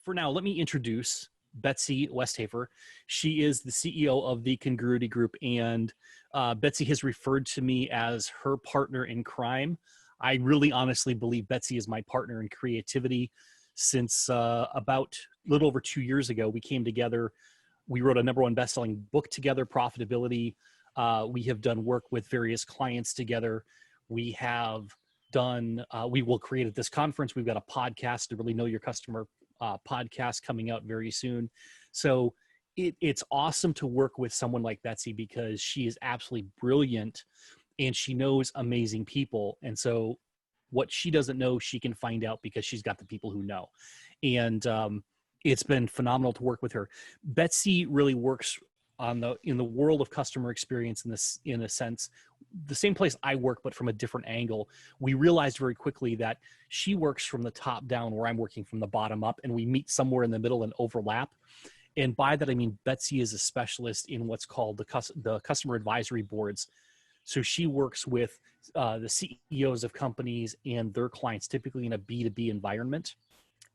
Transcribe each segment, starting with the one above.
for now, let me introduce Betsy Westhafer. She is the CEO of the Congruity Group, and Betsy has referred to me as her partner in crime. I really honestly believe Betsy is my partner in creativity. Since about a little over 2 years ago, we came together. We wrote a #1 best-selling book together, ProphetAbility. We have done work with various clients together. We have done, we will create at this conference. We've got a podcast, to really know your customer podcast, coming out very soon. So it's awesome to work with someone like Betsy, because she is absolutely brilliant and she knows amazing people. And so what she doesn't know, she can find out because she's got the people who know. And it's been phenomenal to work with her. Betsy really works in the world of customer experience, in a sense, the same place I work, but from a different angle. We realized very quickly that she works from the top down, where I'm working from the bottom up, and we meet somewhere in the middle and overlap. And by that, I mean, Betsy is a specialist in what's called the customer advisory boards. So she works with the CEOs of companies and their clients, typically in a B2B environment.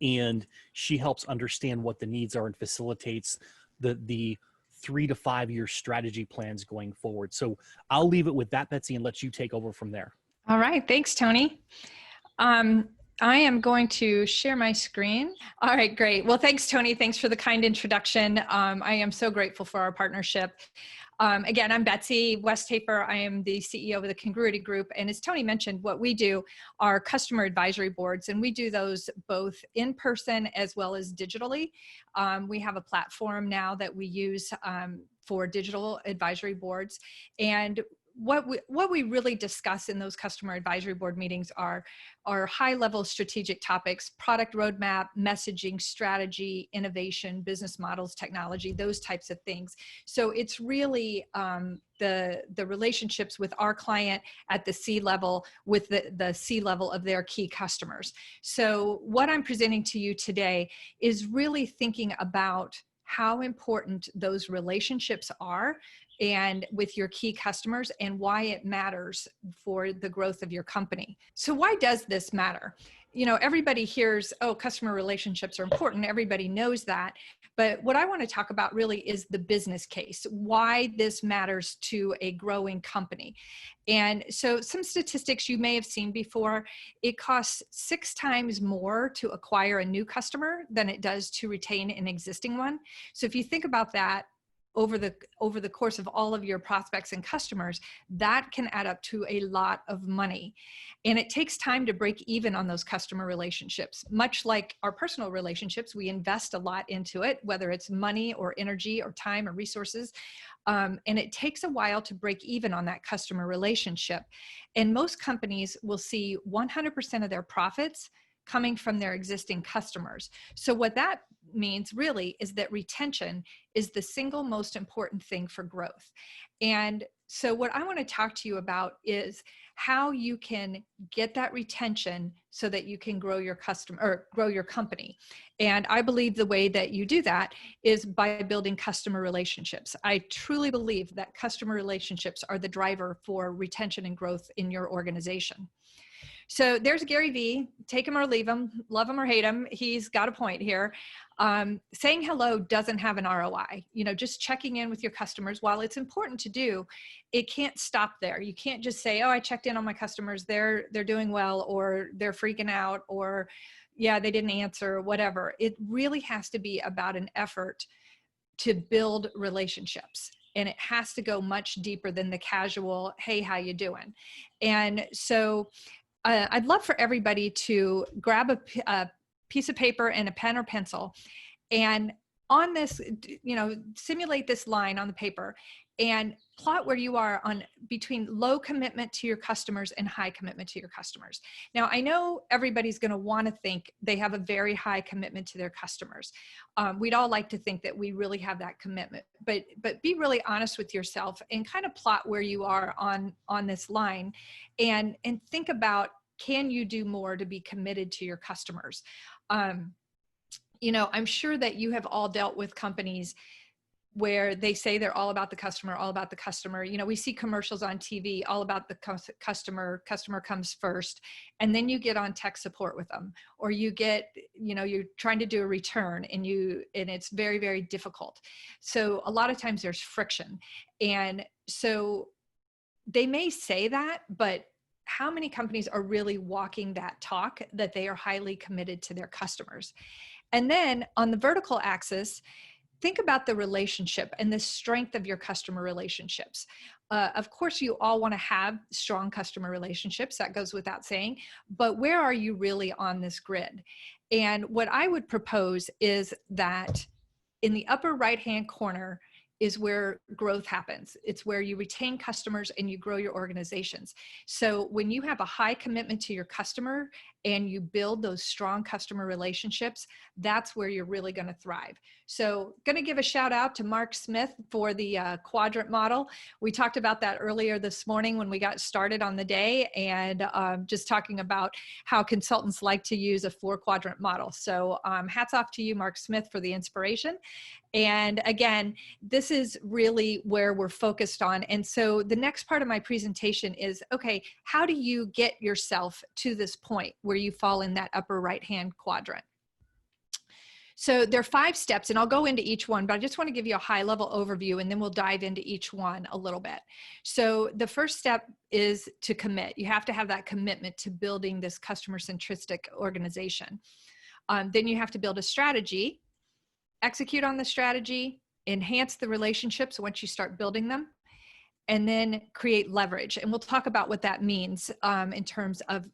And she helps understand what the needs are and facilitates the 3 to 5 year strategy plans going forward. So I'll leave it with that, Betsy, and let you take over from there. All right. Thanks, Tony. I am going to share my screen. All right, great. Well, thanks, Tony. Thanks for the kind introduction. I am so grateful for our partnership. Again, I'm Betsy Westhafer. I am the CEO of the Congruity Group. And as Tony mentioned, what we do are customer advisory boards, and we do those both in person as well as digitally. We have a platform now that we use for digital advisory boards. And what we really discuss in those customer advisory board meetings are high-level strategic topics: product roadmap, messaging, strategy, innovation, business models, technology, those types of things. So it's really the relationships with our client at the C-level with the C-level of their key customers. So what I'm presenting to you today is really thinking about how important those relationships are and with your key customers, and why it matters for the growth of your company. So why does this matter? You know, everybody hears, oh, customer relationships are important. Everybody knows that. But what I want to talk about really is the business case, why this matters to a growing company. And so some statistics you may have seen before: it costs 6 times more to acquire a new customer than it does to retain an existing one. So if you think about that, over the course of all of your prospects and customers, that can add up to a lot of money. And it takes time to break even on those customer relationships. Much like our personal relationships, we invest a lot into it, whether it's money or energy or time or resources. And it takes a while to break even on that customer relationship. And most companies will see 100% of their profits coming from their existing customers. So what that means really is that retention is the single most important thing for growth. And so what I want to talk to you about is how you can get that retention so that you can grow your customer or grow your company. And I believe the way that you do that is by building customer relationships. I truly believe that customer relationships are the driver for retention and growth in your organization. So there's Gary Vee. Take him or leave him, love him or hate him. He's got a point here. Saying hello doesn't have an ROI. You know, just checking in with your customers, while it's important to do, it can't stop there. You can't just say, oh, I checked in on my customers. They're doing well, or they're freaking out, or yeah, they didn't answer, whatever. It really has to be about an effort to build relationships. And it has to go much deeper than the casual, hey, how you doing? And so I'd love for everybody to grab a piece of paper and a pen or pencil, and on this, you know, simulate this line on the paper and plot where you are on between low commitment to your customers and high commitment to your customers. Now, I know everybody's going to want to think they have a very high commitment to their customers. We'd all like to think that we really have that commitment, but be really honest with yourself and kind of plot where you are on this line, and think about, can you do more to be committed to your customers? You know, I'm sure that you have all dealt with companies where they say they're all about the customer, all about the customer. You know, we see commercials on TV, all about the customer comes first. And then you get on tech support with them, or you get, you know, you're trying to do a return and it's very, very difficult. So a lot of times there's friction. And so they may say that, but how many companies are really walking that talk that they are highly committed to their customers? And then on the vertical axis, think about the relationship and the strength of your customer relationships. Of course, you all want to have strong customer relationships. That goes without saying. But where are you really on this grid? And what I would propose is that in the upper right-hand corner is where growth happens. It's where you retain customers and you grow your organizations. So when you have a high commitment to your customer and you build those strong customer relationships, that's where you're really going to thrive. So going to give a shout out to Mark Smith for the quadrant model. We talked about that earlier this morning when we got started on the day, and just talking about how consultants like to use a 4-quadrant model. So hats off to you, Mark Smith, for the inspiration. And again, this is really where we're focused on. And so the next part of my presentation is, okay, how do you get yourself to this point where you fall in that upper right-hand quadrant? So there are 5 steps, and I'll go into each one, but I just want to give you a high-level overview, and then we'll dive into each one a little bit. So the first step is to commit. You have to have that commitment to building this customer-centric organization. Then you have to build a strategy, execute on the strategy, enhance the relationships once you start building them, and then create leverage. And we'll talk about what that means in terms of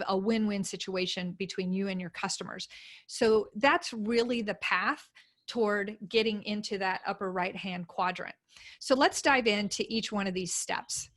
a win-win situation between you and your customers. So that's really the path toward getting into that upper right-hand quadrant. So let's dive into each one of these steps.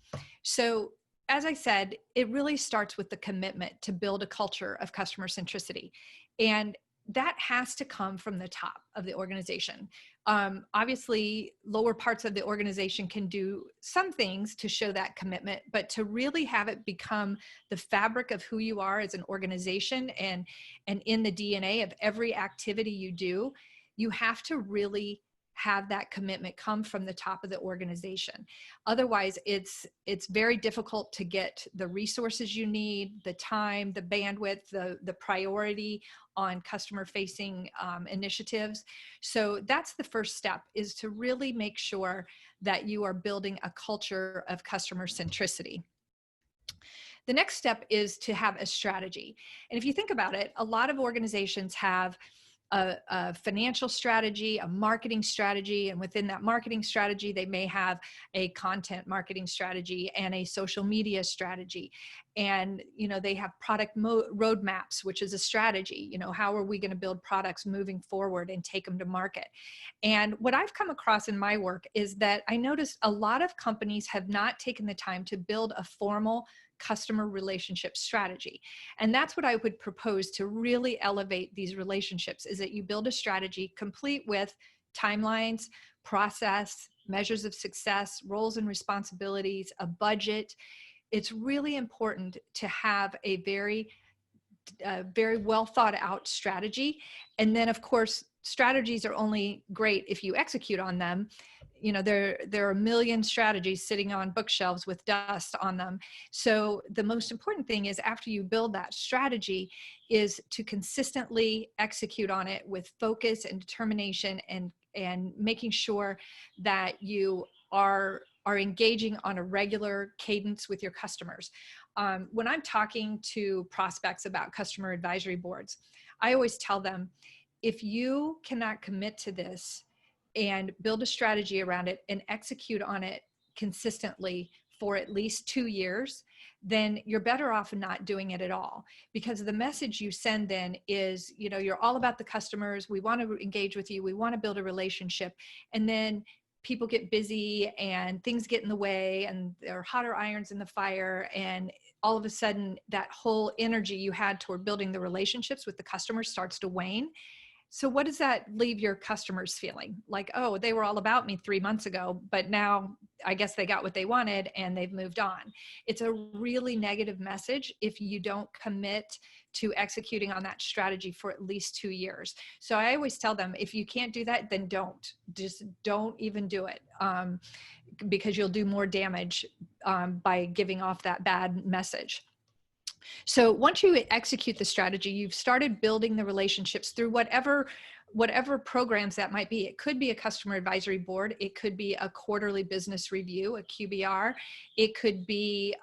So as I said, it really starts with the commitment to build a culture of customer centricity. And that has to come from the top of the organization. Obviously, lower parts of the organization can do some things to show that commitment, but to really have it become the fabric of who you are as an organization and in the DNA of every activity you do, you have to really have that commitment come from the top of the organization. Otherwise, it's very difficult to get the resources you need, the time, the bandwidth, the priority on customer-facing initiatives. So that's the first step, is to really make sure that you are building a culture of customer centricity. The next step is to have a strategy. And if you think about it, a lot of organizations have a financial strategy, a marketing strategy, and within that marketing strategy, they may have a content marketing strategy and a social media strategy. And, you know, they have product roadmaps, which is a strategy. You know, how are we going to build products moving forward and take them to market? And what I've come across in my work is that I noticed a lot of companies have not taken the time to build a formal customer relationship strategy. And that's what I would propose to really elevate these relationships, is that you build a strategy complete with timelines, process, measures of success, roles and responsibilities, a budget. It's really important to have a very well thought out strategy. And then of course, strategies are only great if you execute on them. You know, there are a million strategies sitting on bookshelves with dust on them. So the most important thing is, after you build that strategy, is to consistently execute on it with focus and determination, and making sure that you are engaging on a regular cadence with your customers. When I'm talking to prospects about customer advisory boards, I always tell them, if you cannot commit to this and build a strategy around it and execute on it consistently for at least 2 years, then you're better off not doing it at all. Because the message you send then is, you know, you're all about the customers. We want to engage with you. We want to build a relationship. And then people get busy and things get in the way, and there are hotter irons in the fire. And all of a sudden, that whole energy you had toward building the relationships with the customers starts to wane. So what does that leave your customers feeling? Like, oh, they were all about me 3 months ago, but now I guess they got what they wanted and they've moved on. It's a really negative message if you don't commit to executing on that strategy for at least 2 years. So I always tell them, if you can't do that, then just don't even do it, because you'll do more damage by giving off that bad message. So once you execute the strategy, you've started building the relationships through whatever programs that might be. It could be a customer advisory board. It could be a quarterly business review, a QBR. It could be,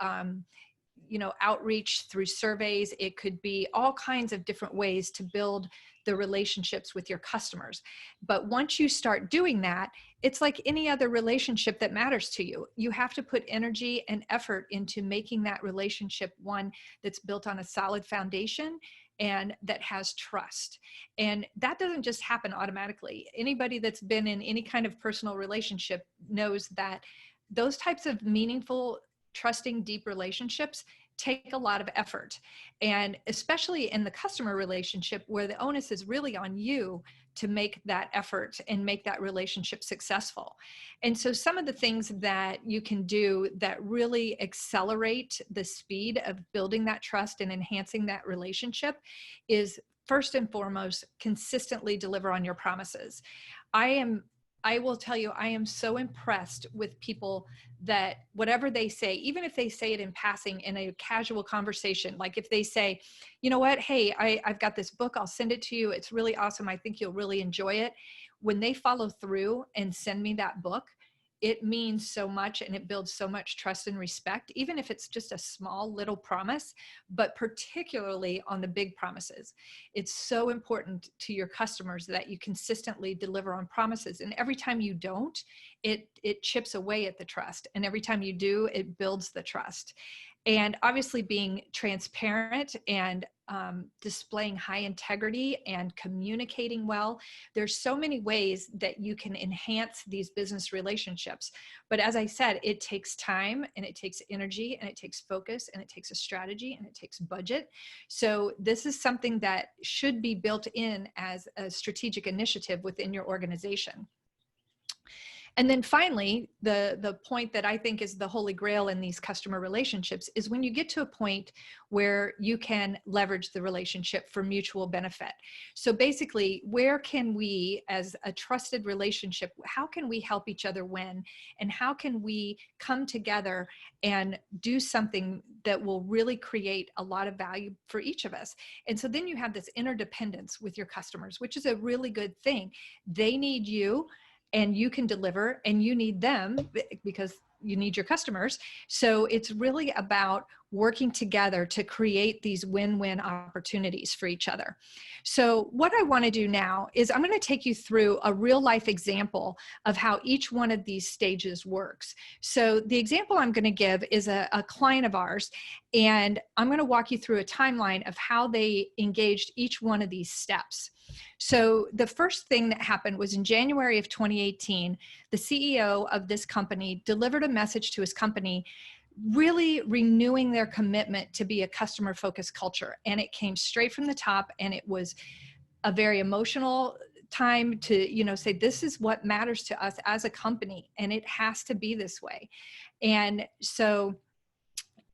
outreach through surveys. It could be all kinds of different ways to build the relationships with your customers. But once you start doing that, it's like any other relationship that matters to you. You have to put energy and effort into making that relationship one that's built on a solid foundation and that has trust. And that doesn't just happen automatically. Anybody that's been in any kind of personal relationship knows that those types of meaningful, trusting, deep relationships take a lot of effort. And especially in the customer relationship, where the onus is really on you to make that effort and make that relationship successful. And so some of the things that you can do that really accelerate the speed of building that trust and enhancing that relationship is, first and foremost, consistently deliver on your promises. I will tell you, I am so impressed with people that whatever they say, even if they say it in passing in a casual conversation, like if they say, you know what, hey, I've got this book, I'll send it to you. It's really awesome. I think you'll really enjoy it. When they follow through and send me that book, it means so much and it builds so much trust and respect, even if it's just a small little promise, but particularly on the big promises. It's so important to your customers that you consistently deliver on promises. And every time you don't, it chips away at the trust. And every time you do, it builds the trust. And obviously being transparent and displaying high integrity and communicating well. There's so many ways that you can enhance these business relationships. But as I said, it takes time and it takes energy and it takes focus and it takes a strategy and it takes budget. So this is something that should be built in as a strategic initiative within your organization. And then finally, the point that I think is the holy grail in these customer relationships is when you get to a point where you can leverage the relationship for mutual benefit. So basically, where can we, as a trusted relationship, how can we help each other win? And how can we come together and do something that will really create a lot of value for each of us? And so then you have this interdependence with your customers, which is a really good thing. They need you, and you can deliver, and you need them because you need your customers. So it's really about working together to create these win-win opportunities for each other. So what I want to do now is I'm going to take you through a real life example of how each one of these stages works. So the example I'm going to give is a client of ours, and I'm going to walk you through a timeline of how they engaged each one of these steps. So the first thing that happened was in January of 2018, the CEO of this company delivered a message to his company, really renewing their commitment to be a customer-focused culture. And it came straight from the top, and it was a very emotional time to, say, this is what matters to us as a company, and it has to be this way. And so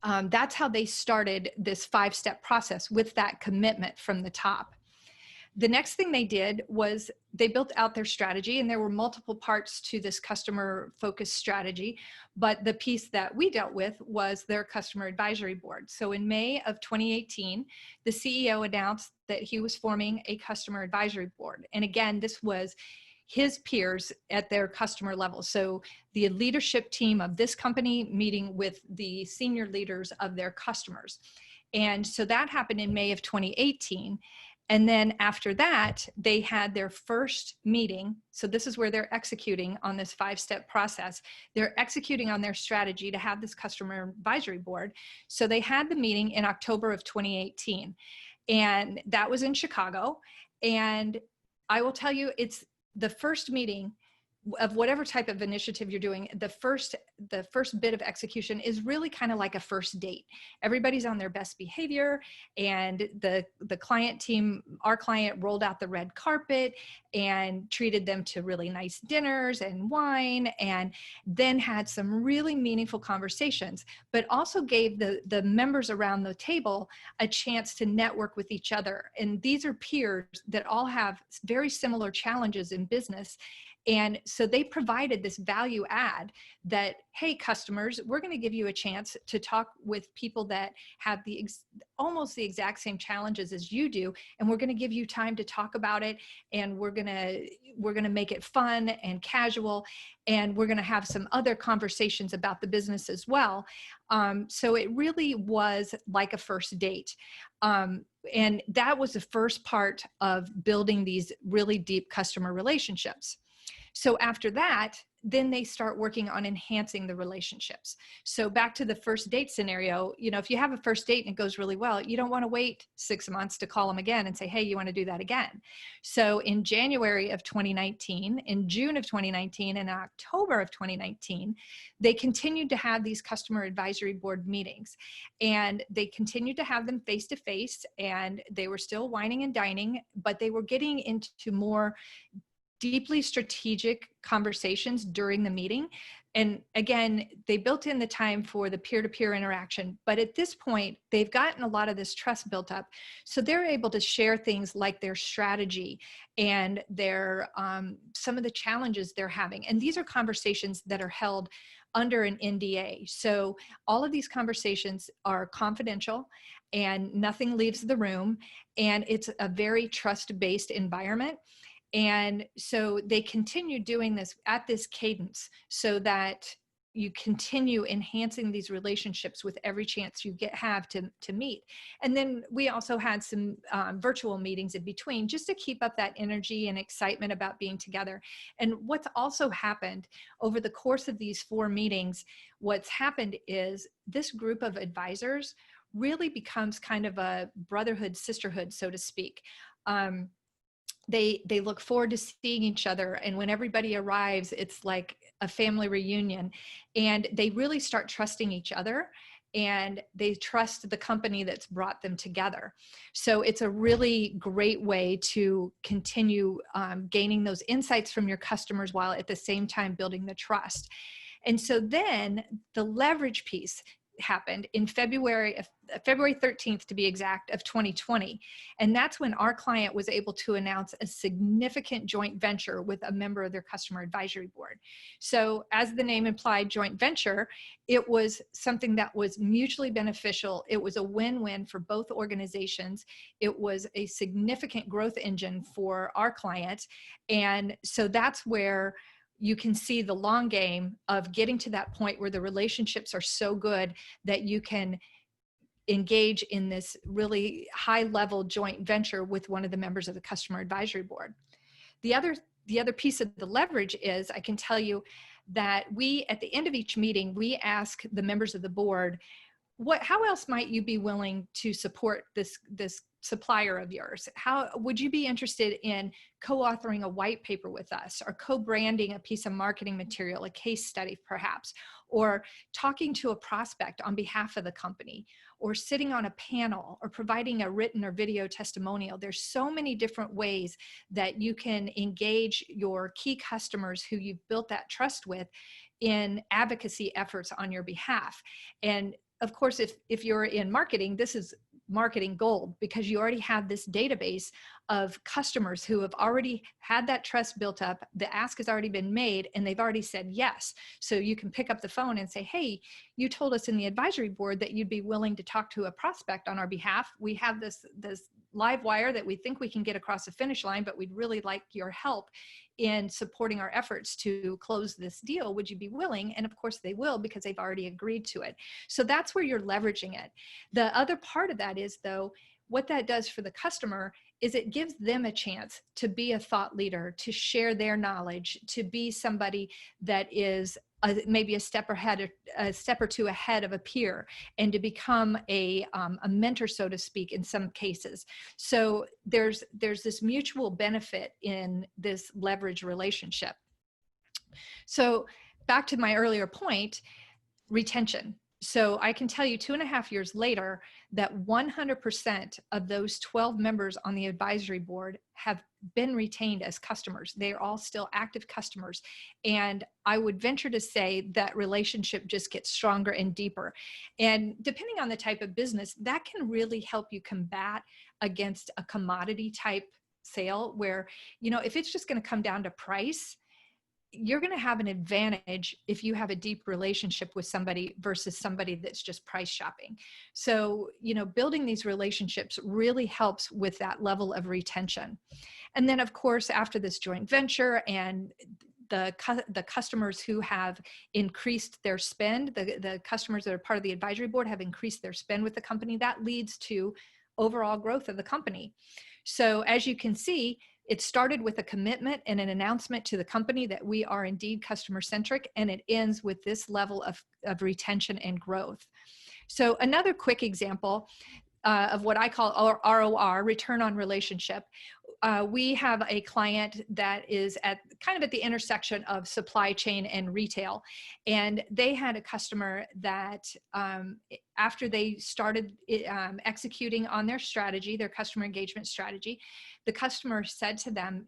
that's how they started this 5-step process, with that commitment from the top. The next thing they did was they built out their strategy, and there were multiple parts to this customer focused strategy. But the piece that we dealt with was their customer advisory board. So in May of 2018, the CEO announced that he was forming a customer advisory board. And again, this was his peers at their customer level. So the leadership team of this company meeting with the senior leaders of their customers. And so that happened in May of 2018. And then after that, they had their first meeting. So this is where they're executing on this 5-step process. They're executing on their strategy to have this customer advisory board. So they had the meeting in October of 2018, and that was in Chicago. And I will tell you, it's the first meeting of whatever type of initiative you're doing, the first bit of execution is really kind of like a first date. Everybody's on their best behavior, and the client team, our client, rolled out the red carpet and treated them to really nice dinners and wine, and then had some really meaningful conversations, but also gave the members around the table a chance to network with each other. And these are peers that all have very similar challenges in business. And so they provided this value add that, hey, customers, we're going to give you a chance to talk with people that have almost the exact same challenges as you do. And we're going to give you time to talk about it. And we're going to make it fun and casual. And we're going to have some other conversations about the business as well. So it really was like a first date. And that was the first part of building these really deep customer relationships. So after that, then they start working on enhancing the relationships. So back to the first date scenario, if you have a first date and it goes really well, you don't want to wait 6 months to call them again and say, hey, you want to do that again? So in January of 2019, in June of 2019, and October of 2019, they continued to have these customer advisory board meetings, and they continued to have them face to face, and they were still wining and dining, but they were getting into more deeply strategic conversations during the meeting. And again, they built in the time for the peer-to-peer interaction. But at this point, they've gotten a lot of this trust built up. So they're able to share things like their strategy and their some of the challenges they're having. And these are conversations that are held under an NDA. So all of these conversations are confidential and nothing leaves the room. And it's a very trust-based environment. And so they continue doing this at this cadence so that you continue enhancing these relationships with every chance you have to meet. And then we also had some virtual meetings in between just to keep up that energy and excitement about being together. And what's also happened over the course of these 4 meetings, what's happened is this group of advisors really becomes kind of a brotherhood, sisterhood, so to speak. They look forward to seeing each other. And when everybody arrives, it's like a family reunion, and they really start trusting each other, and they trust the company that's brought them together. So it's a really great way to continue gaining those insights from your customers while at the same time building the trust. And so then the leverage piece happened in February 13th, to be exact, of 2020. And that's when our client was able to announce a significant joint venture with a member of their customer advisory board. So as the name implied, joint venture, it was something that was mutually beneficial. It was a win-win for both organizations. It was a significant growth engine for our client. And so that's where you can see the long game of getting to that point where the relationships are so good that you can engage in this really high level joint venture with one of the members of the customer advisory board. The other piece of the leverage is, I can tell you that at the end of each meeting, we ask the members of the board, how else might you be willing to support this supplier of yours? How would you be interested in co-authoring a white paper with us, or co-branding a piece of marketing material, a case study perhaps, or talking to a prospect on behalf of the company, or sitting on a panel, or providing a written or video testimonial? There's so many different ways that you can engage your key customers who you've built that trust with in advocacy efforts on your behalf. And of course, if you're in marketing, this is marketing gold, because you already have this database of customers who have already had that trust built up. The ask has already been made, and they've already said yes. So you can pick up the phone and say, hey, you told us in the advisory board that you'd be willing to talk to a prospect on our behalf. We have this live wire that we think we can get across the finish line, but we'd really like your help in supporting our efforts to close this deal. Would you be willing? And of course they will, because they've already agreed to it. So that's where you're leveraging it. The other part of that is, though, what that does for the customer is it gives them a chance to be a thought leader, to share their knowledge, to be somebody that is maybe a step or two ahead of a peer, and to become a mentor, so to speak, in some cases. So there's this mutual benefit in this leverage relationship. So back to my earlier point, retention. So I can tell you 2.5 years later that 100% of those 12 members on the advisory board have been retained as customers. They are all still active customers. And I would venture to say that relationship just gets stronger and deeper. And depending on the type of business, that can really help you combat against a commodity type sale where, if it's just going to come down to price, you're going to have an advantage if you have a deep relationship with somebody versus somebody that's just price shopping. So, building these relationships really helps with that level of retention. And then, of course, after this joint venture and the customers who have increased their spend, the customers that are part of the advisory board have increased their spend with the company, that leads to overall growth of the company. So as you can see, it started with a commitment and an announcement to the company that we are indeed customer centric, and it ends with this level of retention and growth. So another quick example of what I call ROR, return on relationship. We have a client that is at the intersection of supply chain and retail. And they had a customer that after they started executing on their strategy, their customer engagement strategy, the customer said to them,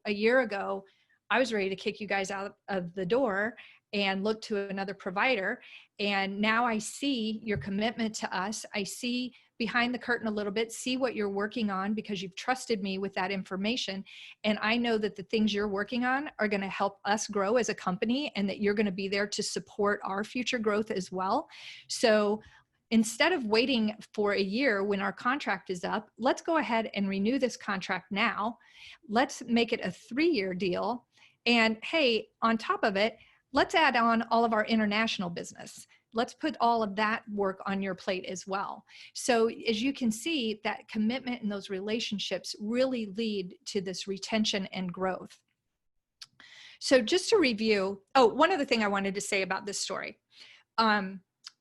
a year ago, I was ready to kick you guys out of the door and look to another provider. And now I see your commitment to us. I see behind the curtain a little bit, see what you're working on because you've trusted me with that information. And I know that the things you're working on are going to help us grow as a company and that you're going to be there to support our future growth as well. So instead of waiting for a year when our contract is up, let's go ahead and renew this contract now. Let's make it a 3-year deal. And hey, on top of it, let's add on all of our international business. Let's put all of that work on your plate as well. So as you can see, that commitment and those relationships really lead to this retention and growth. So just to review, one other thing I wanted to say about this story.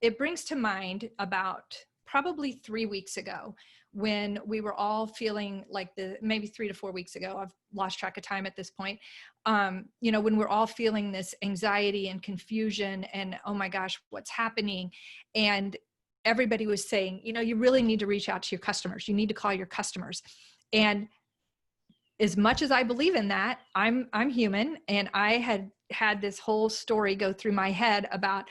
It brings to mind about probably 3 weeks ago when we were all feeling like maybe 3 to 4 weeks ago, I've lost track of time at this point. When we're all feeling this anxiety and confusion and, oh my gosh, what's happening? And everybody was saying, you really need to reach out to your customers. You need to call your customers. And as much as I believe in that, I'm human. And I had this whole story go through my head about,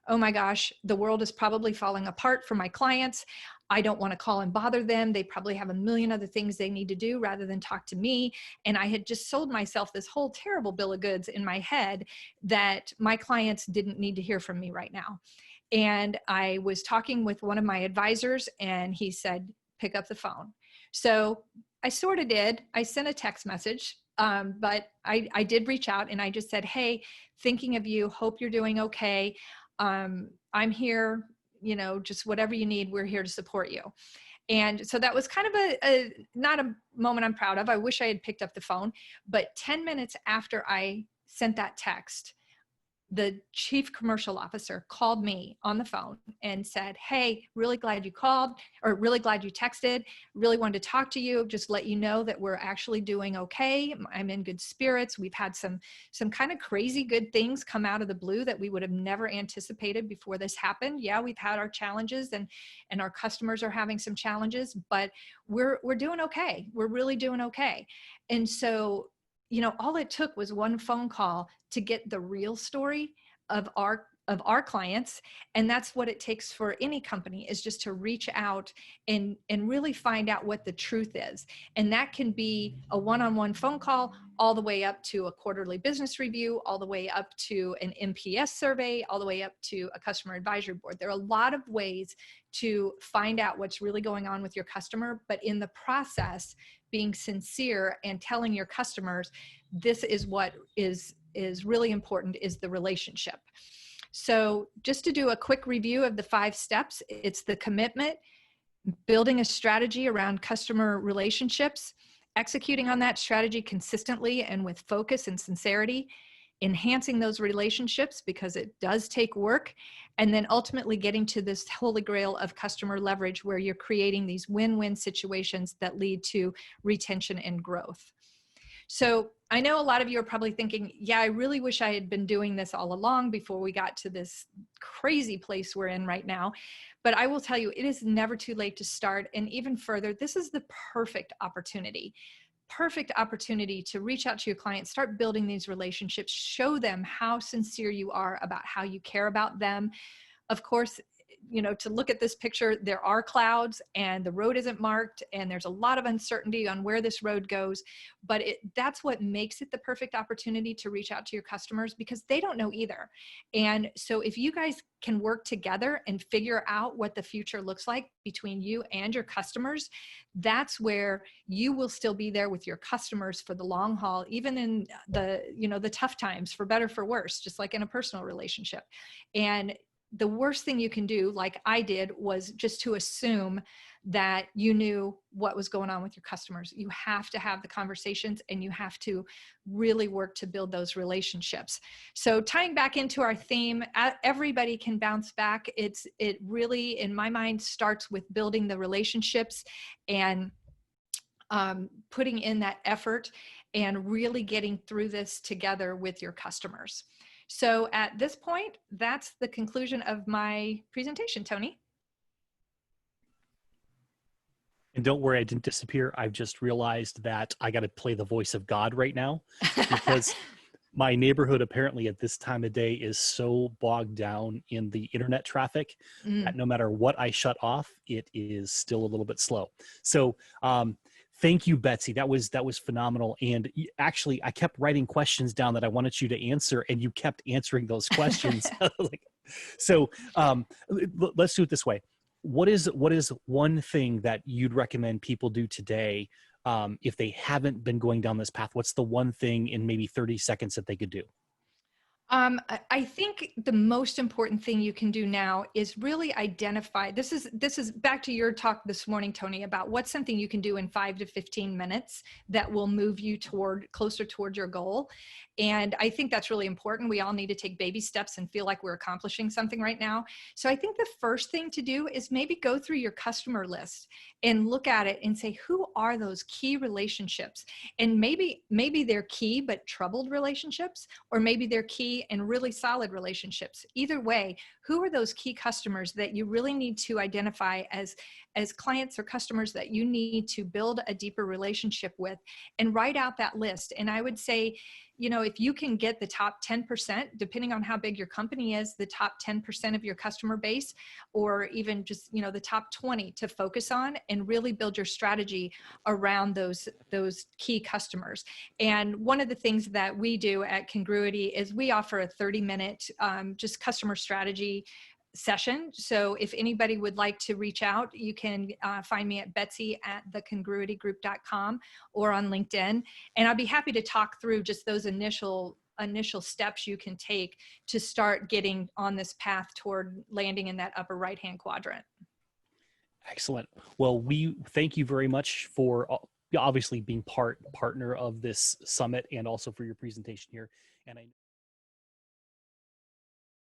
oh my gosh, the world is probably falling apart for my clients. I don't want to call and bother them. They probably have a million other things they need to do rather than talk to me. And I had just sold myself this whole terrible bill of goods in my head that my clients didn't need to hear from me right now. And I was talking with one of my advisors and he said, pick up the phone. So I sort of did. I sent a text message, but I did reach out and I just said, hey, thinking of you, hope you're doing okay. I'm here, just whatever you need, we're here to support you. And so that was kind of not a moment I'm proud of. I wish I had picked up the phone, but 10 minutes after I sent that text, the chief commercial officer called me on the phone and said, hey, really glad you called, or really glad you texted, really wanted to talk to you, just let you know that we're actually doing okay. I'm in good spirits. We've had some kind of crazy good things come out of the blue that we would have never anticipated before this happened. Yeah, we've had our challenges and our customers are having some challenges, but we're doing okay. We're really doing okay. And so all it took was one phone call to get the real story of our clients. And that's what it takes for any company, is just to reach out and really find out what the truth is. And that can be a one-on-one phone call, all the way up to a quarterly business review, all the way up to an NPS survey, all the way up to a customer advisory board. There are a lot of ways to find out what's really going on with your customer, but in the process, being sincere and telling your customers, this is what is really important, is the relationship. So just to do a quick review of the 5 steps, it's the commitment, building a strategy around customer relationships, executing on that strategy consistently and with focus and sincerity, enhancing those relationships because it does take work, and then ultimately getting to this holy grail of customer leverage where you're creating these win-win situations that lead to retention and growth. So I know a lot of you are probably thinking, yeah, I really wish I had been doing this all along before we got to this crazy place we're in right now. But I will tell you, it is never too late to start. And even further, this is the perfect opportunity to reach out to your clients, start building these relationships, show them how sincere you are about how you care about them. Of course, to look at this picture, there are clouds and the road isn't marked and there's a lot of uncertainty on where this road goes, but that's what makes it the perfect opportunity to reach out to your customers, because they don't know either. And so if you guys can work together and figure out what the future looks like between you and your customers, that's where you will still be there with your customers for the long haul, even in the tough times, for better, for worse, just like in a personal relationship. And the worst thing you can do, like I did, was just to assume that you knew what was going on with your customers. You have to have the conversations and you have to really work to build those relationships. So tying back into our theme, everybody can bounce back. It really, in my mind, starts with building the relationships and putting in that effort and really getting through this together with your customers. So at this point, that's the conclusion of my presentation, Tony. And don't worry, I didn't disappear. I've just realized that I got to play the voice of God right now, because my neighborhood apparently at this time of day is so bogged down in the internet traffic that no matter what I shut off, it is still a little bit slow. So thank you, Betsy. That was phenomenal. And actually, I kept writing questions down that I wanted you to answer, and you kept answering those questions. So let's do it this way. What is one thing that you'd recommend people do today if they haven't been going down this path? What's the one thing in maybe 30 seconds that they could do? I think the most important thing you can do now is really identify, this is back to your talk this morning, Tony, about what's something you can do in 5 to 15 minutes that will move you closer toward your goal. And I think that's really important. We all need to take baby steps and feel like we're accomplishing something right now. So I think the first thing to do is maybe go through your customer list and look at it and say, who are those key relationships? And maybe they're key but troubled relationships, or maybe they're key and really solid relationships. Either way, who are those key customers that you really need to identify as clients or customers that you need to build a deeper relationship with, and write out that list. And I would say, if you can get the top 10%, depending on how big your company is, the top 10% of your customer base, or even just, the top 20 to focus on and really build your strategy around those key customers. And one of the things that we do at Congruity is we offer a 30-minute just customer strategy session. So if anybody would like to reach out, you can find me at betsy@thecongruitygroup.com or on LinkedIn. And I'd be happy to talk through just those initial steps you can take to start getting on this path toward landing in that upper right-hand quadrant. Excellent. Well, we thank you very much for obviously being partner of this summit, and also for your presentation here. And I